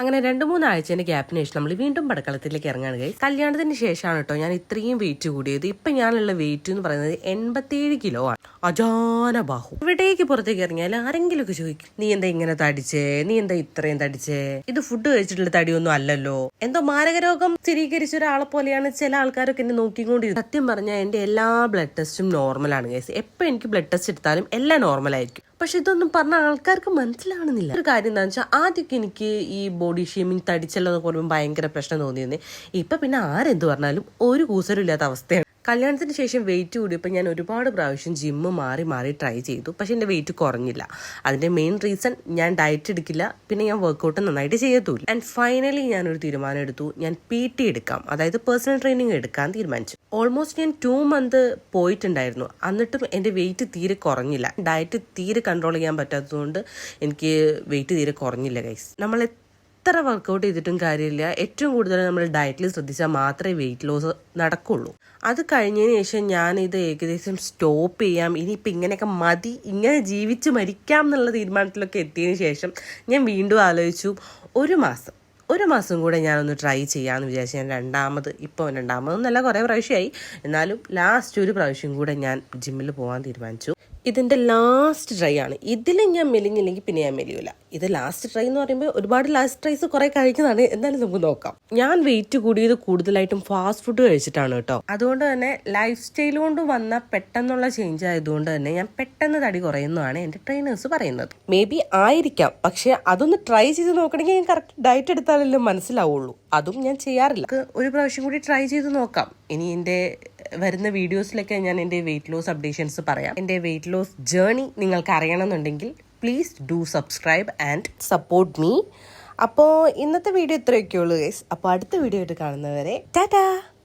അങ്ങനെ 2-3 ആഴ്ചേന്റെ ഗ്യാപ്പിന് ശേഷം നമ്മൾ വീണ്ടും പടക്കളത്തിലേക്ക് ഇറങ്ങാണ് ഗൈസ്. കല്യാണത്തിന് ശേഷമാണ് കേട്ടോ ഞാൻ ഇത്രയും വെയിറ്റ് കൂടിയത്. ഇപ്പൊ ഞാനുള്ള വെയിറ്റ് എന്ന് പറയുന്നത് 87 കിലോ ആണ്. അജാന ബാഹു. ഇവിടേക്ക് പുറത്തേക്ക് ഇറങ്ങിയാൽ ആരെങ്കിലും ഒക്കെ ചോദിക്കും, നീ എന്താ ഇങ്ങനെ തടിച്ചേ, നീ എന്താ ഇത്രയും തടിച്ചേ, ഇത് ഫുഡ് കഴിച്ചിട്ടുള്ള തടിയൊന്നും അല്ലല്ലോ, എന്തോ മാരകരോഗം സ്ഥിരീകരിച്ച ഒരാളെ പോലെയാണ് ചില ആൾക്കാരൊക്കെ എന്നെ നോക്കിക്കൊണ്ടിരുന്നത്. സത്യം പറഞ്ഞാൽ എന്റെ എല്ലാ ബ്ലഡ് ടെസ്റ്റും നോർമലാണ് ഗൈസ്. എപ്പോ എനിക്ക് ബ്ലഡ് ടെസ്റ്റ് എടുത്താലും എല്ലാം നോർമലായിരിക്കും. പക്ഷെ ഇതൊന്നും പറഞ്ഞ ആൾക്കാർക്ക് മനസ്സിലാവണമെന്നില്ല. ഒരു കാര്യം എന്താണെന്ന് വെച്ചാൽ ആദ്യമൊക്കെ എനിക്ക് ഈ ബോഡി ഷേമിങ് തടിച്ചെല്ലാം പറയുമ്പോൾ ഭയങ്കര പ്രശ്നം തോന്നിയിരുന്നേ. ഇപ്പൊ പിന്നെ ആരെന്ത് പറഞ്ഞാലും ഒരു കൂസലും ഇല്ലാത്ത അവസ്ഥയാണ്. കല്യാണത്തിന് ശേഷം വെയിറ്റ് കൂടിയപ്പോൾ ഞാൻ ഒരുപാട് പ്രാവശ്യം ജിമ്മ് മാറി ട്രൈ ചെയ്തു. പക്ഷെ എൻ്റെ വെയിറ്റ് കുറഞ്ഞില്ല. അതിൻ്റെ മെയിൻ റീസൺ ഞാൻ ഡയറ്റ് എടുക്കില്ല, പിന്നെ ഞാൻ വർക്കൗട്ട് നന്നായിട്ട് ചെയ്യത്തുമില്ല. ആൻഡ് ഫൈനലി ഞാനൊരു തീരുമാനം എടുത്തു, ഞാൻ PT എടുക്കാം, അതായത് പേഴ്സണൽ ട്രെയിനിങ് എടുക്കാൻ തീരുമാനിച്ചു. ഓൾമോസ്റ്റ് ഞാൻ 2 മന്ത് പോയിട്ടുണ്ടായിരുന്നു. എന്നിട്ടും എൻ്റെ വെയിറ്റ് തീരെ കുറഞ്ഞില്ല. ഡയറ്റ് തീരെ കൺട്രോൾ ചെയ്യാൻ പറ്റാത്തതുകൊണ്ട് എനിക്ക് വെയിറ്റ് തീരെ കുറഞ്ഞില്ല ഗൈസ്. നമ്മൾ എത്ര വർക്കൗട്ട് ചെയ്തിട്ടും കാര്യമില്ല. ഏറ്റവും കൂടുതൽ നമ്മൾ ഡയറ്റിൽ ശ്രദ്ധിച്ചാൽ മാത്രമേ വെയിറ്റ് ലോസ് നടക്കുള്ളൂ. അത് കഴിഞ്ഞതിന് ശേഷം ഞാൻ ഏകദേശം സ്റ്റോപ്പ് ചെയ്യാം, ഇനിയിപ്പോൾ ഇങ്ങനെയൊക്കെ മതി, ഇങ്ങനെ ജീവിച്ച് മരിക്കാം എന്നുള്ള തീരുമാനത്തിലൊക്കെ എത്തിയതിന് ശേഷം ഞാൻ വീണ്ടും ആലോചിച്ചു, ഒരു മാസം കൂടെ ഞാനൊന്ന് ട്രൈ ചെയ്യാമെന്ന് വിചാരിച്ചു. ഞാൻ രണ്ടാമതൊന്നല്ല, കുറേ പ്രാവശ്യമായി, എന്നാലും ലാസ്റ്റ് ഒരു പ്രാവശ്യം കൂടെ ഞാൻ ജിമ്മിൽ പോകാൻ തീരുമാനിച്ചു. ഇതിൻ്റെ ലാസ്റ്റ് ട്രൈ ആണ്. ഇതിൽ ഞാൻ മെലിഞ്ഞില്ലെങ്കിൽ പിന്നെ ഞാൻ മെലിയൂല. ഇത് ലാസ്റ്റ് ട്രൈ എന്ന് പറയുമ്പോൾ ഒരുപാട് ലാസ്റ്റ് ട്രൈസ് കുറെ കഴിക്കുന്നതാണ്. എന്തായാലും നമുക്ക് നോക്കാം. ഞാൻ വെയിറ്റ് കൂടിയത് കൂടുതലായിട്ടും ഫാസ്റ്റ് ഫുഡ് കഴിച്ചിട്ടാണ് കേട്ടോ. അതുകൊണ്ട് തന്നെ ലൈഫ് സ്റ്റൈൽ കൊണ്ട് വന്ന പെട്ടെന്നുള്ള ചേഞ്ച് ആയതുകൊണ്ട് തന്നെ ഞാൻ പെട്ടെന്ന് തടി കുറയുന്നതാണ് എൻ്റെ ട്രെയിനേഴ്സ് പറയുന്നത്. മേ ബി ആയിരിക്കാം, പക്ഷെ അതൊന്ന് ട്രൈ ചെയ്ത് നോക്കണമെങ്കിൽ ഞാൻ കറക്റ്റ് ഡയറ്റ് എടുത്താലല്ലേ മനസ്സിലാവുള്ളൂ. അതും ഞാൻ ചെയ്യാറില്ല. ഒരു പ്രാവശ്യം കൂടി ട്രൈ ചെയ്ത് നോക്കാം. ഇനി എൻ്റെ വരുന്ന വീഡിയോസിലൊക്കെ ഞാൻ എൻ്റെ വെയിറ്റ് ലോസ് അപ്ഡേഷൻസ് പറയാം. എൻ്റെ വെയിറ്റ് ലോസ് ജേർണി നിങ്ങൾക്ക് അറിയണമെന്നുണ്ടെങ്കിൽ please do subscribe and support me. അപ്പോൾ ഇന്നത്തെ വീഡിയോ ഇത്രയൊക്കെ ഉള്ളൂ ഗൈസ്. അപ്പോൾ അടുത്ത വീഡിയോ ആയിട്ട് കാണുന്നവരെ ടാറ്റാ.